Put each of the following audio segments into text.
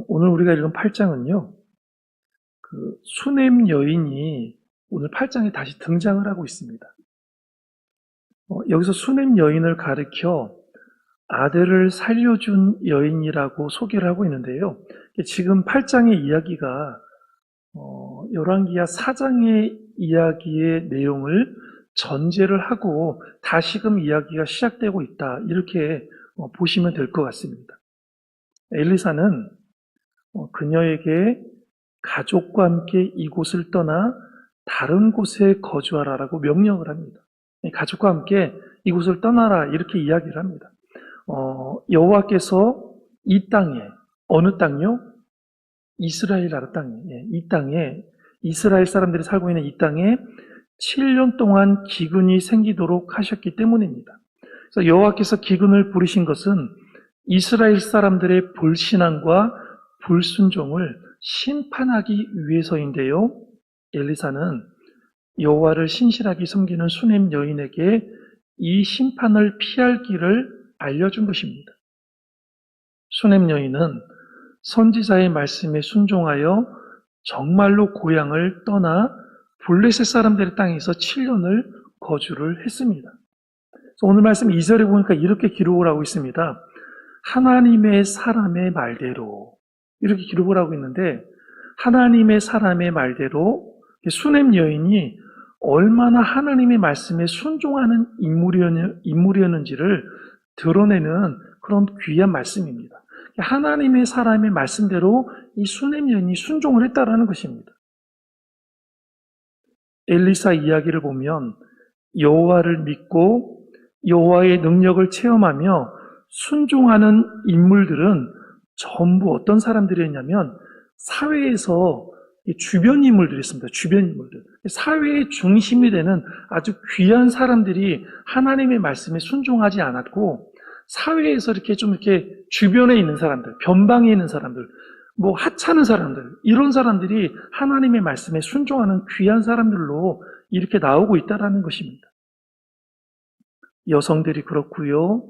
오늘 우리가 읽은 8장은요, 수냄 여인이 오늘 8장에 다시 등장을 하고 있습니다. 여기서 수냄 여인을 가리켜 아들을 살려준 여인이라고 소개를 하고 있는데요. 지금 8장의 이야기가 열왕기하 4장의 이야기의 내용을 전제를 하고 다시금 이야기가 시작되고 있다. 이렇게 보시면 될 것 같습니다. 엘리사는 그녀에게 가족과 함께 이곳을 떠나 다른 곳에 거주하라라고 명령을 합니다. 가족과 함께 이곳을 떠나라 이렇게 이야기를 합니다. 여호와께서 이 땅에, 어느 땅요? 이스라엘 나라 땅에, 이 땅에, 이스라엘 사람들이 살고 있는 이 땅에 7년 동안 기근이 생기도록 하셨기 때문입니다. 그래서 여호와께서 기근을 부리신 것은 이스라엘 사람들의 불신앙과 불순종을 심판하기 위해서인데요. 엘리사는 여호와를 신실하게 섬기는 수냄 여인에게 이 심판을 피할 길을 알려준 것입니다. 수냄 여인은 선지자의 말씀에 순종하여 정말로 고향을 떠나 블레셋 사람들의 땅에서 7년을 거주를 했습니다. 그래서 오늘 말씀 2절에 보니까 이렇게 기록을 하고 있습니다. 하나님의 사람의 말대로 이렇게 기록을 하고 있는데, 하나님의 사람의 말대로 수냄 여인이 얼마나 하나님의 말씀에 순종하는 인물이었는지를 드러내는 그런 귀한 말씀입니다. 하나님의 사람의 말씀대로 이 수냄 여인이 순종을 했다라는 것입니다. 엘리사 이야기를 보면 여호와를 믿고 여호와의 능력을 체험하며 순종하는 인물들은 전부 어떤 사람들이었냐면 사회에서 주변 인물들이었습니다. 주변 인물들. 사회의 중심이 되는 아주 귀한 사람들이 하나님의 말씀에 순종하지 않았고, 사회에서 이렇게 주변에 있는 사람들, 변방에 있는 사람들, 하찮은 사람들, 이런 사람들이 하나님의 말씀에 순종하는 귀한 사람들로 이렇게 나오고 있다는 것입니다. 여성들이 그렇고요,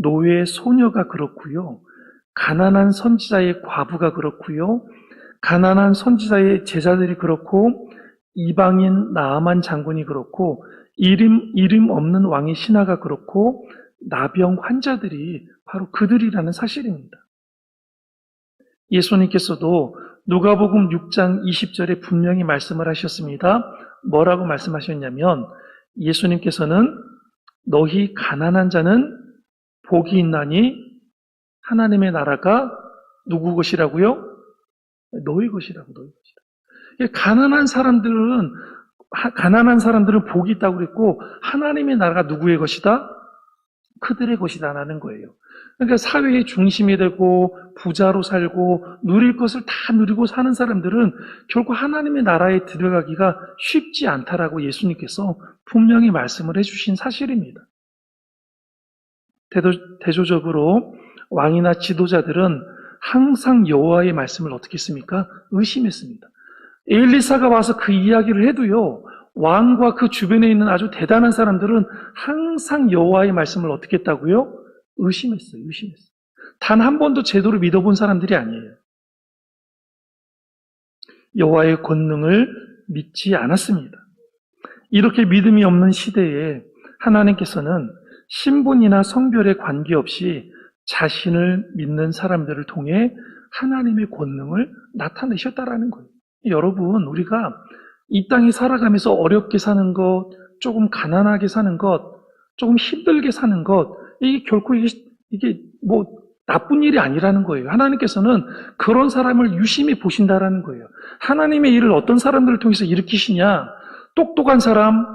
노예 소녀가 그렇고요, 가난한 선지자의 과부가 그렇고요, 가난한 선지자의 제자들이 그렇고, 이방인 나아만 장군이 그렇고, 이름 없는 왕의 신하가 그렇고, 나병 환자들이 바로 그들이라는 사실입니다. 예수님께서도 누가복음 6장 20절에 분명히 말씀을 하셨습니다. 뭐라고 말씀하셨냐면, 예수님께서는 너희 가난한 자는 복이 있나니 하나님의 나라가 누구 것이라고요? 너희 것이라고, 너희 것이라고. 가난한 사람들은 복이 있다고 그랬고, 하나님의 나라가 누구의 것이다? 그들의 것이다라는 거예요. 그러니까 사회의 중심이 되고 부자로 살고 누릴 것을 다 누리고 사는 사람들은 결국 하나님의 나라에 들어가기가 쉽지 않다라고 예수님께서 분명히 말씀을 해주신 사실입니다. 대조적으로 왕이나 지도자들은 항상 여호와의 말씀을 어떻게 했습니까? 의심했습니다. 엘리사가 와서 그 이야기를 해도요, 왕과 그 주변에 있는 아주 대단한 사람들은 항상 여호와의 말씀을 어떻게 했다고요? 의심했어요. 단 한 번도 제대로 믿어본 사람들이 아니에요. 여호와의 권능을 믿지 않았습니다. 이렇게 믿음이 없는 시대에 하나님께서는 신분이나 성별에 관계없이 자신을 믿는 사람들을 통해 하나님의 권능을 나타내셨다라는 거예요. 여러분, 우리가 이 땅에 살아가면서 어렵게 사는 것, 조금 가난하게 사는 것, 조금 힘들게 사는 것, 이게 결코 이게 나쁜 일이 아니라는 거예요. 하나님께서는 그런 사람을 유심히 보신다라는 거예요. 하나님의 일을 어떤 사람들을 통해서 일으키시냐? 똑똑한 사람,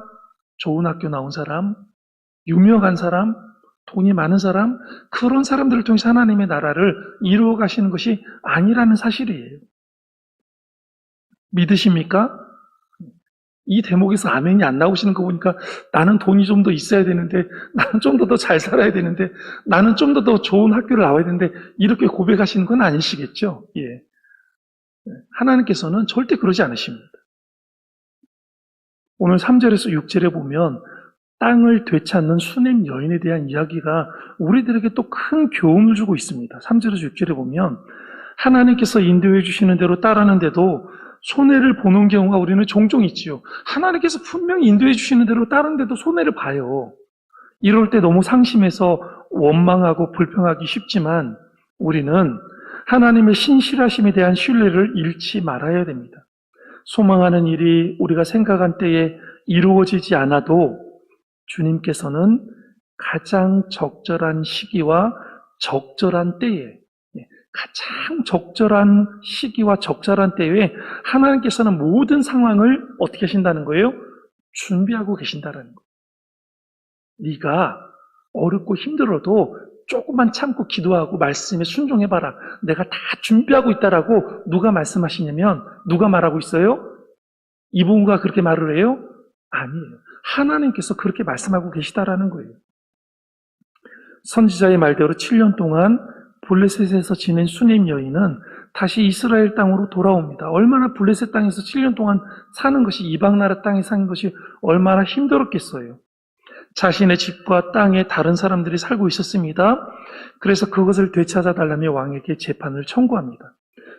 좋은 학교 나온 사람, 유명한 사람, 돈이 많은 사람, 그런 사람들을 통해서 하나님의 나라를 이루어 가시는 것이 아니라는 사실이에요. 믿으십니까? 이 대목에서 아멘이 안 나오시는 거 보니까 나는 돈이 좀 더 있어야 되는데, 나는 좀 더 잘 살아야 되는데, 나는 좀 더 좋은 학교를 나와야 되는데, 이렇게 고백하시는 건 아니시겠죠? 예. 하나님께서는 절대 그러지 않으십니다. 오늘 3절에서 6절에 보면 땅을 되찾는 수냄 여인에 대한 이야기가 우리들에게 또 큰 교훈을 주고 있습니다. 3절에서 6절에 보면 하나님께서 인도해 주시는 대로 따르는데도 손해를 보는 경우가 우리는 종종 있지요. 하나님께서 분명히 인도해 주시는 대로 따르는데도 손해를 봐요. 이럴 때 너무 상심해서 원망하고 불평하기 쉽지만 우리는 하나님의 신실하심에 대한 신뢰를 잃지 말아야 됩니다. 소망하는 일이 우리가 생각한 때에 이루어지지 않아도 주님께서는 가장 적절한 시기와 적절한 때에, 가장 적절한 시기와 적절한 때에 하나님께서는 모든 상황을 어떻게 하신다는 거예요? 준비하고 계신다는 거예요. 네가 어렵고 힘들어도 조금만 참고 기도하고 말씀에 순종해봐라. 내가 다 준비하고 있다라고 누가 말씀하시냐면 누가 말하고 있어요? 이분과 그렇게 말을 해요? 아니에요. 하나님께서 그렇게 말씀하고 계시다라는 거예요. 선지자의 말대로 7년 동안 블레셋에서 지낸 수넴 여인은 다시 이스라엘 땅으로 돌아옵니다. 얼마나 블레셋 땅에서 7년 동안 사는 것이, 이방 나라 땅에 사는 것이 얼마나 힘들었겠어요. 자신의 집과 땅에 다른 사람들이 살고 있었습니다. 그래서 그것을 되찾아달라며 왕에게 재판을 청구합니다.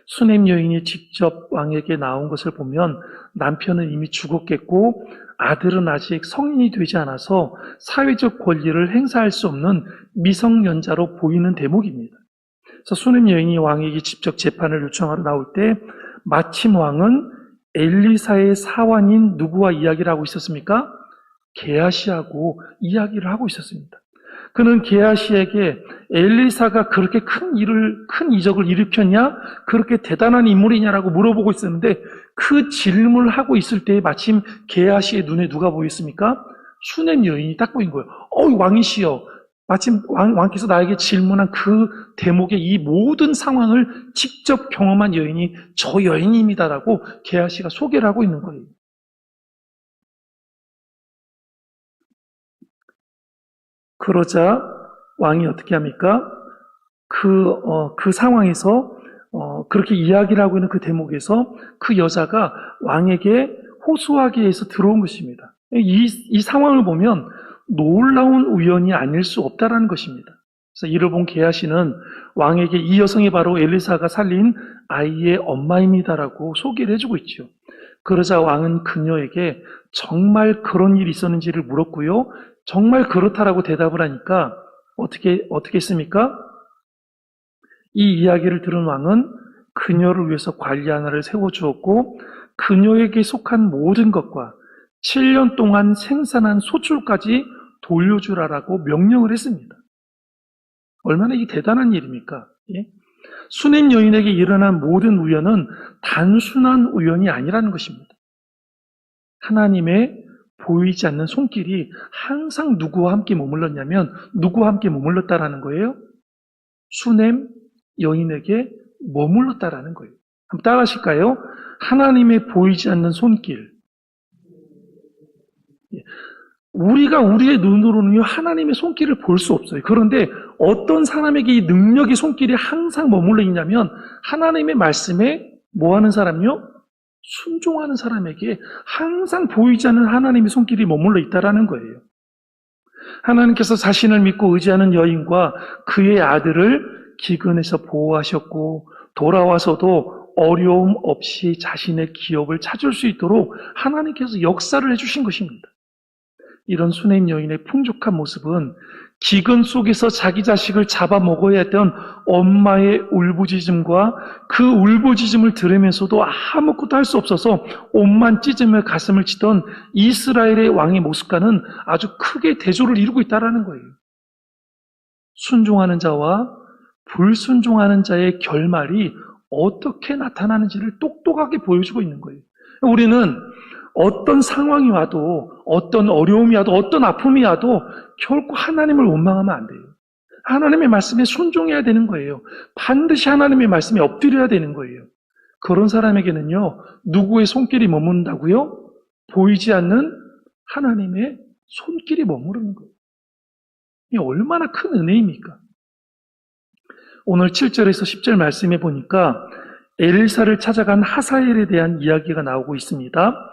수넴 여인이 직접 왕에게 나온 것을 보면 남편은 이미 죽었겠고 아들은 아직 성인이 되지 않아서 사회적 권리를 행사할 수 없는 미성년자로 보이는 대목입니다. 그래서 수넴 여인이 왕에게 직접 재판을 요청하러 나올 때 마침 왕은 엘리사의 사환인 누구와 이야기를 하고 있었습니까? 게하시하고 이야기를 하고 있었습니다. 그는 게하시에게 엘리사가 그렇게 큰 이적을 일으켰냐? 그렇게 대단한 인물이냐라고 물어보고 있었는데 그 질문을 하고 있을 때 마침 게하시의 눈에 누가 보였습니까? 수넴 여인이 딱 보인 거예요. 왕이시여, 마침 왕께서 나에게 질문한 그 대목의 이 모든 상황을 직접 경험한 여인이 저 여인입니다라고 게하시가 소개를 하고 있는 거예요. 그러자 왕이 어떻게 합니까? 그 상황에서 그렇게 이야기를 하고 있는 그 대목에서 그 여자가 왕에게 호소하기 위해서 들어온 것입니다. 이 상황을 보면 놀라운 우연이 아닐 수 없다라는 것입니다. 그래서 이를 본 게하시는 왕에게 이 여성이 바로 엘리사가 살린 아이의 엄마입니다라고 소개를 해주고 있죠. 그러자 왕은 그녀에게 정말 그런 일이 있었는지를 물었고요. 정말 그렇다라고 대답을 하니까 어떻게 했습니까? 이 이야기를 들은 왕은 그녀를 위해서 관리 하나를 세워주었고 그녀에게 속한 모든 것과 7년 동안 생산한 소출까지 돌려주라라고 명령을 했습니다. 얼마나 이 대단한 일입니까? 예? 수넴 여인에게 일어난 모든 우연은 단순한 우연이 아니라는 것입니다. 하나님의 보이지 않는 손길이 항상 누구와 함께 머물렀냐면 누구와 함께 머물렀다라는 거예요? 수넴 여인에게 머물렀다라는 거예요. 한번 따라하실까요? 하나님의 보이지 않는 손길. 우리가 우리의 눈으로는요 하나님의 손길을 볼 수 없어요. 그런데 어떤 사람에게 이 능력의 손길이 항상 머물러 있냐면 하나님의 말씀에 뭐 하는 사람요? 순종하는 사람에게 항상 보이지 않는 하나님의 손길이 머물러 있다라는 거예요. 하나님께서 자신을 믿고 의지하는 여인과 그의 아들을 기근에서 보호하셨고 돌아와서도 어려움 없이 자신의 기업을 찾을 수 있도록 하나님께서 역사를 해주신 것입니다. 이런 수넴 여인의 풍족한 모습은 기근 속에서 자기 자식을 잡아먹어야 했던 엄마의 울부짖음과 그 울부짖음을 들으면서도 아무것도 할 수 없어서 옷만 찢으며 가슴을 치던 이스라엘의 왕의 모습과는 아주 크게 대조를 이루고 있다는 거예요. 순종하는 자와 불순종하는 자의 결말이 어떻게 나타나는지를 똑똑하게 보여주고 있는 거예요. 우리는 어떤 상황이 와도 어떤 어려움이 와도 어떤 아픔이 와도 결코 하나님을 원망하면 안 돼요. 하나님의 말씀에 순종해야 되는 거예요. 반드시 하나님의 말씀에 엎드려야 되는 거예요. 그런 사람에게는요, 누구의 손길이 머문다고요? 보이지 않는 하나님의 손길이 머무르는 거예요. 이게 얼마나 큰 은혜입니까? 오늘 7절에서 10절 말씀에 보니까 엘리사를 찾아간 하사엘에 대한 이야기가 나오고 있습니다.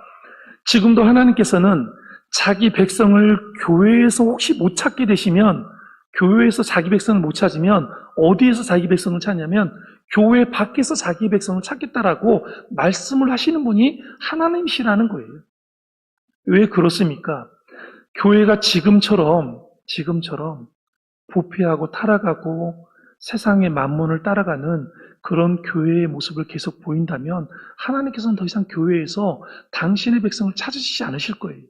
지금도 하나님께서는 자기 백성을 교회에서 혹시 못 찾게 되시면, 교회에서 자기 백성을 못 찾으면 어디에서 자기 백성을 찾냐면 교회 밖에서 자기 백성을 찾겠다라고 말씀을 하시는 분이 하나님이시라는 거예요. 왜 그렇습니까? 교회가 지금처럼 부패하고 타락하고 세상의 만문을 따라가는 그런 교회의 모습을 계속 보인다면 하나님께서는 더 이상 교회에서 당신의 백성을 찾으시지 않으실 거예요.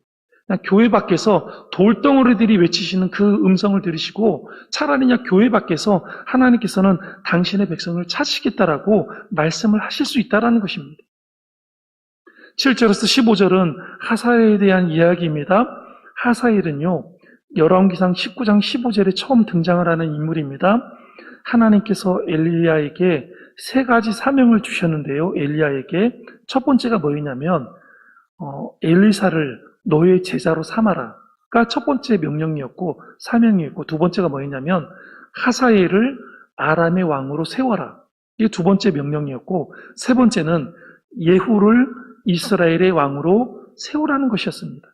그냥 교회 밖에서 돌덩어리들이 외치시는 그 음성을 들으시고 차라리 그냥 교회 밖에서 하나님께서는 당신의 백성을 찾으시겠다라고 말씀을 하실 수 있다라는 것입니다. 7절에서 15절은 하사엘에 대한 이야기입니다. 하사엘은요, 열왕기상 19장 15절에 처음 등장을 하는 인물입니다. 하나님께서 엘리야에게 세 가지 사명을 주셨는데요. 엘리야에게 첫 번째가 뭐였냐면 엘리사를 너의 제자로 삼아라가 첫 번째 명령이었고 사명이었고, 두 번째가 뭐였냐면 하사엘을 아람의 왕으로 세워라, 이게 두 번째 명령이었고, 세 번째는 예후를 이스라엘의 왕으로 세우라는 것이었습니다.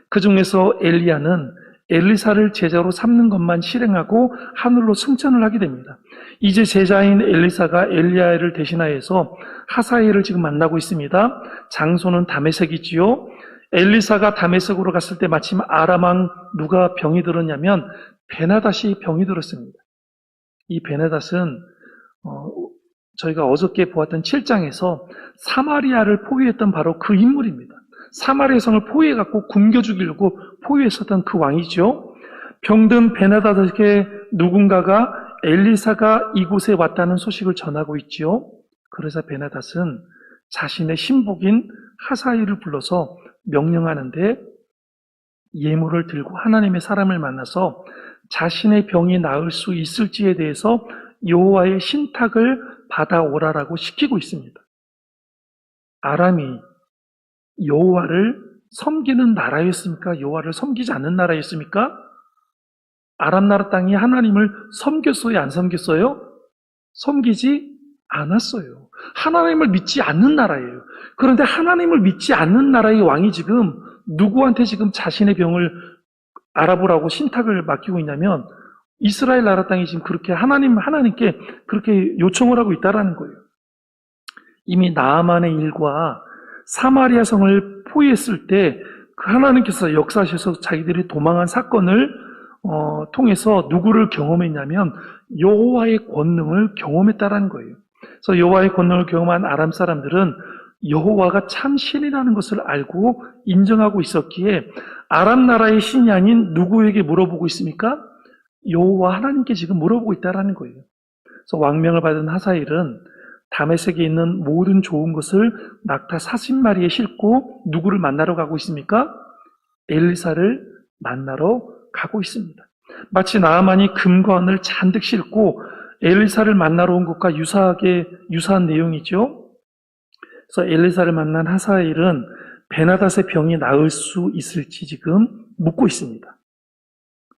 그 중에서 엘리야는 엘리사를 제자로 삼는 것만 실행하고 하늘로 승천을 하게 됩니다. 이제 제자인 엘리사가 엘리야를 대신하여서 하사엘을 지금 만나고 있습니다. 장소는 다메섹이지요. 엘리사가 다메섹으로 갔을 때 마침 아람 왕 누가 병이 들었냐면 베나닷이 병이 들었습니다. 이 베나닷은 저희가 어저께 보았던 7장에서 사마리아를 포위했던 바로 그 인물입니다. 사마리아 성을 포위해갖고 굶겨 죽이려고 포위했었던 그 왕이죠. 병든 베나닷에게 누군가가 엘리사가 이곳에 왔다는 소식을 전하고 있지요. 그래서 베나닷은 자신의 신복인 하사엘을 불러서 명령하는데, 예물을 들고 하나님의 사람을 만나서 자신의 병이 나을 수 있을지에 대해서 여호와의 신탁을 받아오라라고 시키고 있습니다. 아람이 여호와를 섬기는 나라였습니까? 여호와를 섬기지 않는 나라였습니까? 아람 나라 땅이 하나님을 섬겼어요? 안 섬겼어요? 섬기지 않았어요. 하나님을 믿지 않는 나라예요. 그런데 하나님을 믿지 않는 나라의 왕이 지금 누구한테 지금 자신의 병을 알아보라고 신탁을 맡기고 있냐면 이스라엘 나라 땅이 지금 그렇게 하나님께 그렇게 요청을 하고 있다라는 거예요. 이미 나아만의 일과 사마리아 성을 포위했을 때 그 하나님께서 역사하셔서 자기들이 도망한 사건을 통해서 누구를 경험했냐면 여호와의 권능을 경험했다라는 거예요. 그래서 여호와의 권능을 경험한 아람 사람들은 여호와가 참 신이라는 것을 알고 인정하고 있었기에 아람 나라의 신이 아닌 누구에게 물어보고 있습니까? 여호와 하나님께 지금 물어보고 있다라는 거예요. 그래서 왕명을 받은 하사엘은 다메섹에 있는 모든 좋은 것을 낙타 40마리에 싣고 누구를 만나러 가고 있습니까? 엘리사를 만나러 가고 있습니다. 마치 나아만이 금과 은을 잔뜩 싣고 엘리사를 만나러 온 것과 유사한 내용이죠. 그래서 엘리사를 만난 하사엘은 베나닷의 병이 나을 수 있을지 지금 묻고 있습니다.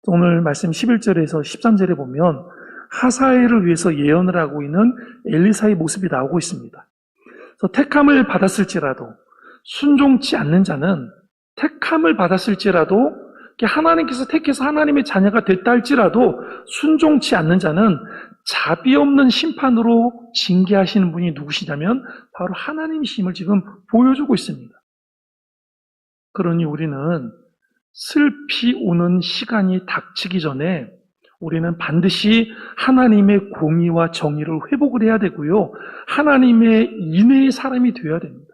오늘 말씀 11절에서 13절에 보면 하사엘을 위해서 예언을 하고 있는 엘리사의 모습이 나오고 있습니다. 그래서 택함을 받았을지라도 순종치 않는 자는, 택함을 받았을지라도 하나님께서 택해서 하나님의 자녀가 됐다 할지라도 순종치 않는 자는 자비 없는 심판으로 징계하시는 분이 누구시냐면 바로 하나님이심을 지금 보여주고 있습니다. 그러니 우리는 슬피 오는 시간이 닥치기 전에 우리는 반드시 하나님의 공의와 정의를 회복을 해야 되고요. 하나님의 인애의 사람이 되어야 됩니다.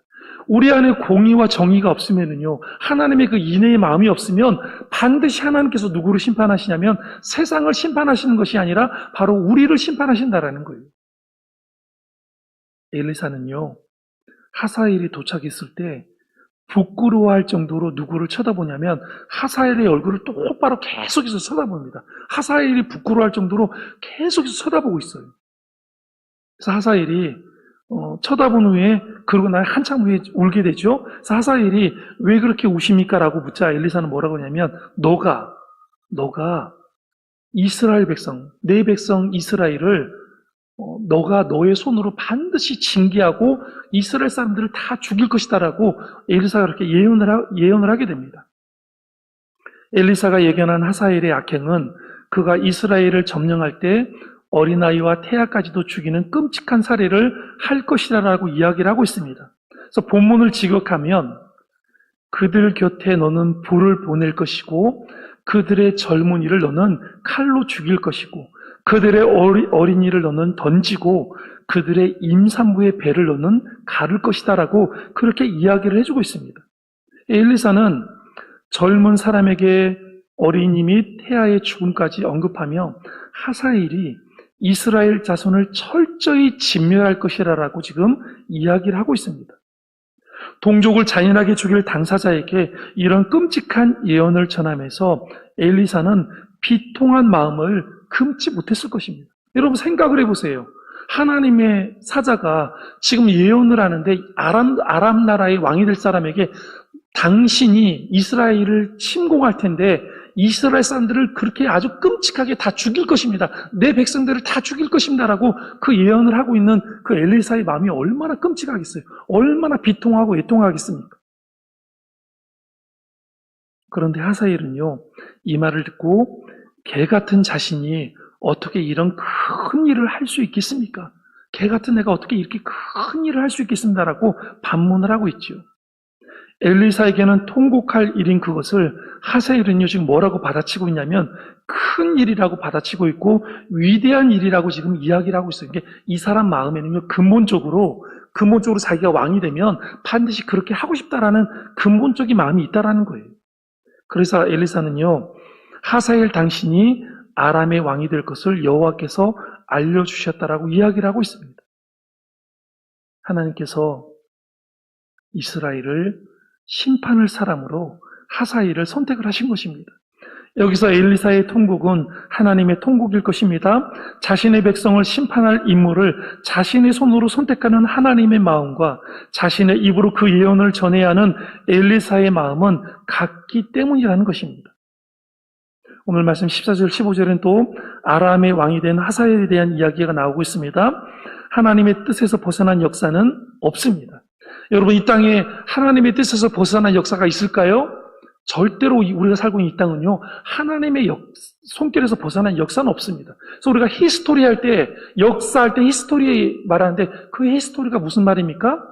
우리 안에 공의와 정의가 없으면요, 하나님의 그 인애의 마음이 없으면 반드시 하나님께서 누구를 심판하시냐면 세상을 심판하시는 것이 아니라 바로 우리를 심판하신다라는 거예요. 엘리사는요, 하사엘이 도착했을 때 부끄러워할 정도로 누구를 쳐다보냐면 하사엘의 얼굴을 똑바로 계속해서 쳐다봅니다. 하사엘이 부끄러워할 정도로 계속해서 쳐다보고 있어요. 그래서 하사엘이 쳐다본 후에, 그러고 나 한참 후에 울게 되죠. 그래서 하사엘이 왜 그렇게 우십니까? 라고 묻자 엘리사는 뭐라고 하냐면 너가 이스라엘 백성, 내 백성 이스라엘을 너가 너의 손으로 반드시 징계하고 이스라엘 사람들을 다 죽일 것이다라고 엘리사가 그렇게 예언을 하게 됩니다. 엘리사가 예견한 하사엘의 악행은 그가 이스라엘을 점령할 때 어린아이와 태아까지도 죽이는 끔찍한 살해를 할 것이라고 이야기를 하고 있습니다. 그래서 본문을 직역하면 그들 곁에 너는 불을 보낼 것이고 그들의 젊은이를 너는 칼로 죽일 것이고 그들의 어린이를 너는 던지고 그들의 임산부의 배를 너는 가를 것이다라고 그렇게 이야기를 해주고 있습니다. 엘리사는 젊은 사람에게 어린이 및 태아의 죽음까지 언급하며 하사엘이 이스라엘 자손을 철저히 진멸할 것이라고 지금 이야기를 하고 있습니다. 동족을 잔인하게 죽일 당사자에게 이런 끔찍한 예언을 전하면서 엘리사는 비통한 마음을 금치 못했을 것입니다. 여러분 생각을 해보세요. 하나님의 사자가 지금 예언을 하는데 아람 나라의 왕이 될 사람에게 당신이 이스라엘을 침공할 텐데 이스라엘 사람들을 그렇게 아주 끔찍하게 다 죽일 것입니다. 내 백성들을 다 죽일 것입니다라고 그 예언을 하고 있는 그 엘리사의 마음이 얼마나 끔찍하겠어요. 얼마나 비통하고 애통하겠습니까? 그런데 하사엘은요, 이 말을 듣고 개 같은 자신이 어떻게 이런 큰 일을 할 수 있겠습니까? 개 같은 애가 어떻게 이렇게 큰 일을 할 수 있겠습니다라고 반문을 하고 있죠. 엘리사에게는 통곡할 일인 그것을 하사엘은요 지금 뭐라고 받아치고 있냐면 큰 일이라고 받아치고 있고 위대한 일이라고 지금 이야기를 하고 있어요. 이게 이 사람 마음에는요 근본적으로 자기가 왕이 되면 반드시 그렇게 하고 싶다라는 근본적인 마음이 있다라는 거예요. 그래서 엘리사는요 하사엘 당신이 아람의 왕이 될 것을 여호와께서 알려주셨다라고 이야기를 하고 있습니다. 하나님께서 이스라엘을 심판할 사람으로 하사엘을 선택을 하신 것입니다. 여기서 엘리사의 통곡은 하나님의 통곡일 것입니다. 자신의 백성을 심판할 인물을 자신의 손으로 선택하는 하나님의 마음과 자신의 입으로 그 예언을 전해야 하는 엘리사의 마음은 같기 때문이라는 것입니다. 오늘 말씀 14절, 15절은 또 아람의 왕이 된 하사엘에 대한 이야기가 나오고 있습니다. 하나님의 뜻에서 벗어난 역사는 없습니다. 여러분, 이 땅에 하나님의 뜻에서 벗어난 역사가 있을까요? 절대로 우리가 살고 있는 이 땅은요, 하나님의 손길에서 벗어난 역사는 없습니다. 그래서 우리가 히스토리 할 때, 역사할 때 히스토리 말하는데 그 히스토리가 무슨 말입니까?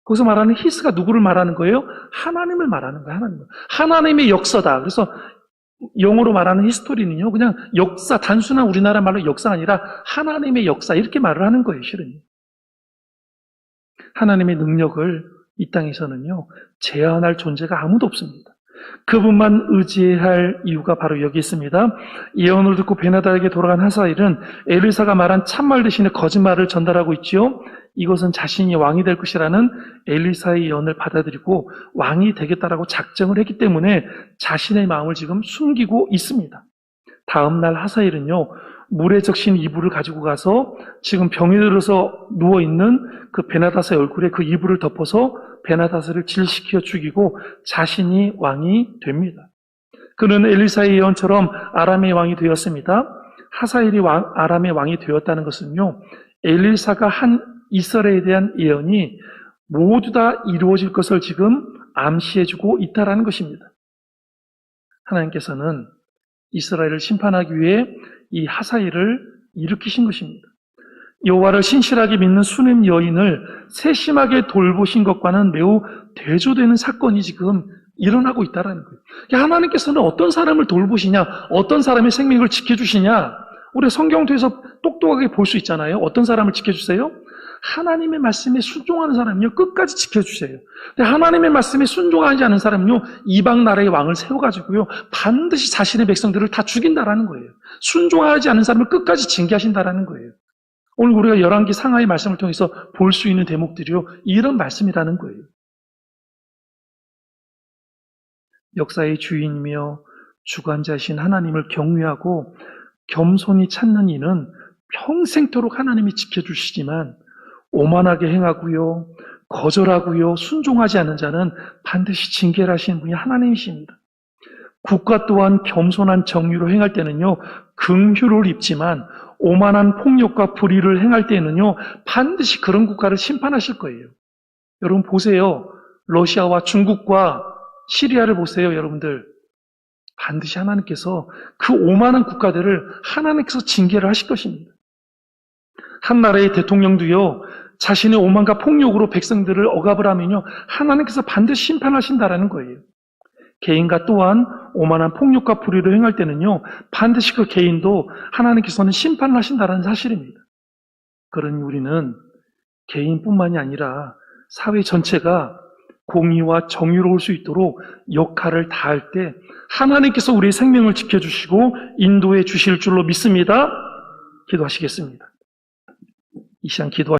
거기서 말하는 히스가 누구를 말하는 거예요? 하나님을 말하는 거예요, 하나님의 역사다. 그래서 영어로 말하는 히스토리는요, 그냥 역사, 단순한 우리나라 말로 역사가 아니라 하나님의 역사, 이렇게 말을 하는 거예요, 실은. 하나님의 능력을 이 땅에서는요, 제한할 존재가 아무도 없습니다. 그분만 의지해야 할 이유가 바로 여기 있습니다. 예언을 듣고 베나다에게 돌아간 하사엘은 엘리사가 말한 참말 대신에 거짓말을 전달하고 있지요. 이것은 자신이 왕이 될 것이라는 엘리사의 예언을 받아들이고 왕이 되겠다라고 작정을 했기 때문에 자신의 마음을 지금 숨기고 있습니다. 다음 날 하사엘은요, 물에 적신 이불을 가지고 가서 지금 병이 들어서 누워있는 그 베나다스의 얼굴에 그 이불을 덮어서 베나다스를 질시켜 죽이고 자신이 왕이 됩니다. 그는 엘리사의 예언처럼 아람의 왕이 되었습니다. 하사엘이 아람의 왕이 되었다는 것은요, 엘리사가 한 이스라엘에 대한 예언이 모두 다 이루어질 것을 지금 암시해주고 있다는 것입니다. 하나님께서는 이스라엘을 심판하기 위해 이 하사엘을 일으키신 것입니다. 여호와를 신실하게 믿는 수냄 여인을 세심하게 돌보신 것과는 매우 대조되는 사건이 지금 일어나고 있다는 거예요. 하나님께서는 어떤 사람을 돌보시냐, 어떤 사람의 생명을 지켜주시냐, 우리 성경통에서 똑똑하게 볼 수 있잖아요. 어떤 사람을 지켜주세요? 하나님의 말씀에 순종하는 사람은요, 끝까지 지켜주세요. 근데 하나님의 말씀에 순종하지 않은 사람은요, 이방 나라의 왕을 세워가지고요, 반드시 자신의 백성들을 다 죽인다라는 거예요. 순종하지 않은 사람을 끝까지 징계하신다라는 거예요. 오늘 우리가 열왕기 상하의 말씀을 통해서 볼 수 있는 대목들이요, 이런 말씀이라는 거예요. 역사의 주인이며 주관자이신 하나님을 경외하고 겸손히 찾는 이는 평생토록 하나님이 지켜주시지만 오만하게 행하고요, 거절하고요, 순종하지 않는 자는 반드시 징계를 하시는 분이 하나님이십니다. 국가 또한 겸손한 정의로 행할 때는요, 긍휼을 입지만 오만한 폭력과 불의를 행할 때는요, 반드시 그런 국가를 심판하실 거예요. 여러분 보세요. 러시아와 중국과 시리아를 보세요, 여러분들. 반드시 하나님께서 그 오만한 국가들을 하나님께서 징계를 하실 것입니다. 한 나라의 대통령도요, 자신의 오만과 폭력으로 백성들을 억압을 하면요, 하나님께서 반드시 심판하신다라는 거예요. 개인과 또한 오만한 폭력과 불의를 행할 때는요, 반드시 그 개인도 하나님께서는 심판을 하신다는 사실입니다. 그러니 우리는 개인뿐만이 아니라 사회 전체가 공의와 정의로울 수 있도록 역할을 다할 때 하나님께서 우리의 생명을 지켜주시고 인도해 주실 줄로 믿습니다. 기도하시겠습니다. 이 시간 기도하